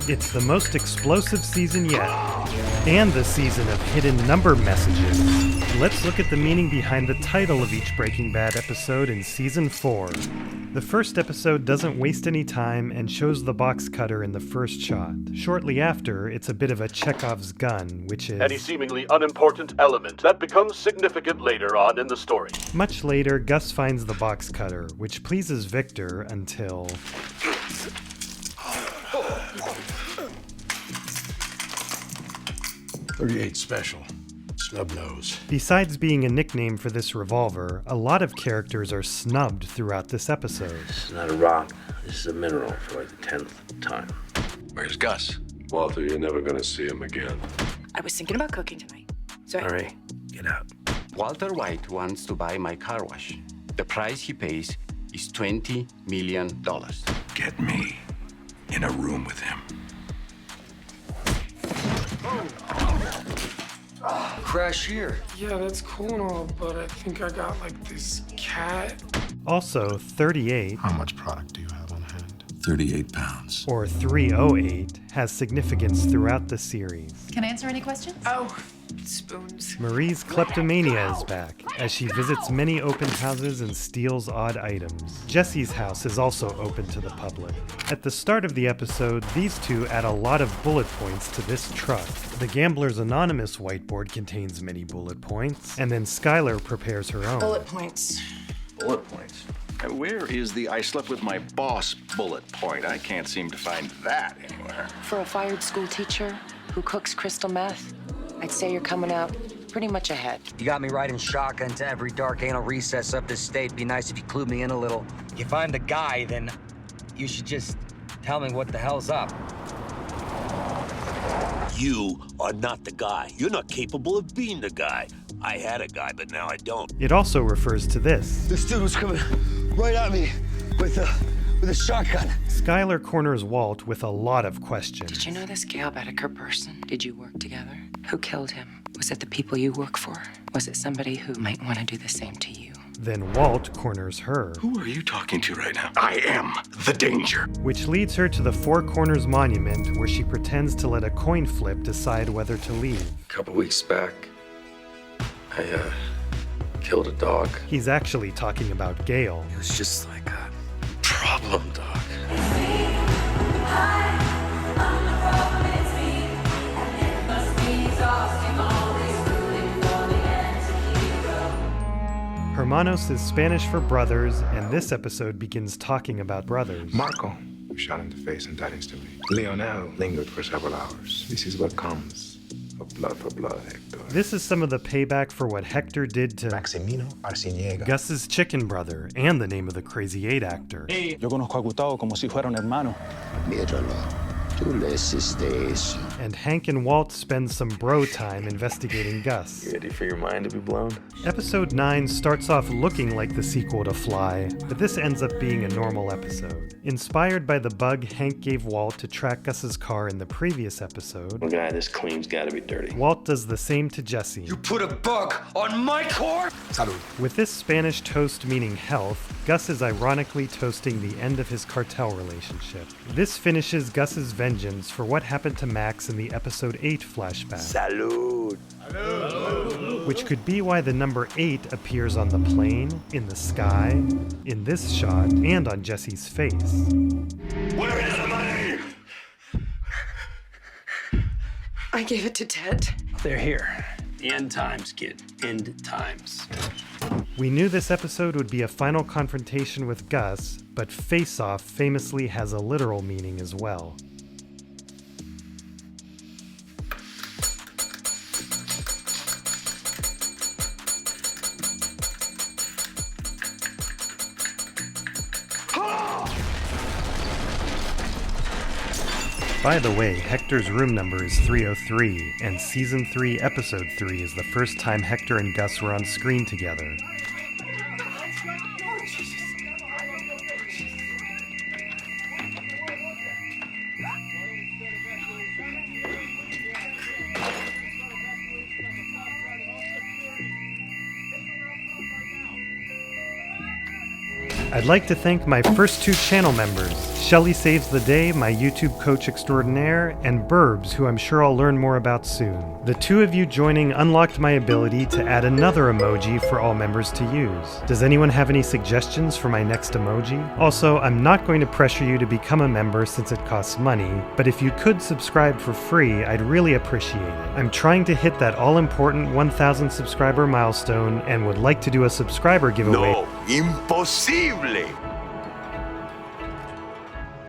It's the most explosive season yet, and the season of hidden number messages. Let's look at the meaning behind the title of each Breaking Bad episode in Season 4. The first episode doesn't waste any time and shows the box cutter in the first shot. Shortly after, it's a bit of a Chekhov's gun, which is any seemingly unimportant element that becomes significant later on in the story. Much later, Gus finds the box cutter, which pleases Victor until 38 special. Snub nose. Besides being a nickname for this revolver, a lot of characters are snubbed throughout this episode. This is not a rock. This is a mineral for like the 10th time. Where's Gus? Walter, you're never gonna see him again. I was thinking about cooking tonight. Sorry. All right, get out. Walter White wants to buy my car wash. The price he pays is $20 million. Get me in a room with him. Crash here. Yeah, that's cool and all, but I think I got like this cat. Also, 38, How much product do you have on hand? 38 pounds. or 308, has significance throughout the series. Can I answer any questions? Oh, spoons. Marie's kleptomania is back, as she visits many open houses and steals odd items. Jesse's house is also open to the public. At the start of the episode, these two add a lot of bullet points to this truck. The Gamblers Anonymous whiteboard contains many bullet points, and then Skyler prepares her own. Bullet points. Bullet points. Where is the I slept with my boss bullet point? I can't seem to find that anywhere. For a fired school teacher who cooks crystal meth, I'd say you're coming out pretty much ahead. You got me riding shotgun to every dark anal recess of this state. Be nice if you clued me in a little. If I'm the guy, then you should just tell me what the hell's up. You are not the guy. You're not capable of being the guy. I had a guy, but now I don't. It also refers to this. This dude was coming right at me with a shotgun. Skyler corners Walt with a lot of questions. Did you know this Gail Bedecker person? Did you work together? Who killed him? Was it the people you work for? Was it somebody who might want to do the same to you? Then Walt corners her, Who are you talking to right now? I am the danger. which leads her to the Four Corners Monument, where she pretends to let a coin flip decide whether to leave. A couple weeks back, I killed a dog. He's actually talking about Gale. It was just like a problem dog. Hermanos is Spanish for brothers, and this episode begins talking about brothers. Marco was shot in the face and died instantly. Leonel lingered for several hours. This is what comes of blood for blood, Hector. This is some of the payback for what Hector did to Maximino Arciniega. Gus's chicken brother, and the name of the Crazy 8 actor. Yo conozco a Gustavo como si fuera un hermano. Míralo. Tú le hiciste eso. And Hank and Walt spend some bro time investigating Gus. You ready for your mind to be blown? Episode 9 starts off looking like the sequel to Fly, but this ends up being a normal episode. Inspired by the bug Hank gave Walt to track Gus's car in the previous episode, A guy this clean's gotta be dirty. Walt does the same to Jesse. You put a bug on my car? Salud. With this Spanish toast meaning health, Gus is ironically toasting the end of his cartel relationship. This finishes Gus's vengeance for what happened to Max in the episode 8 flashback. Salud. Which could be why the number 8 appears on the plane, in the sky, in this shot, and on Jesse's face. Where is the money? I gave it to Ted. They're here. The end times, kid. End times. We knew this episode would be a final confrontation with Gus, but Face Off famously has a literal meaning as well. By the way, Hector's room number is 303, and Season 3, Episode 3 is the first time Hector and Gus were on screen together. I'd like to thank my first 2 channel members, Shelly Saves the Day, my YouTube coach extraordinaire, and Burbs, who I'm sure I'll learn more about soon. The two of you joining unlocked my ability to add another emoji for all members to use. Does anyone have any suggestions for my next emoji? Also, I'm not going to pressure you to become a member since it costs money, but if you could subscribe for free, I'd really appreciate it. I'm trying to hit that all-important 1,000 subscriber milestone and would like to do a subscriber giveaway. No, imposible!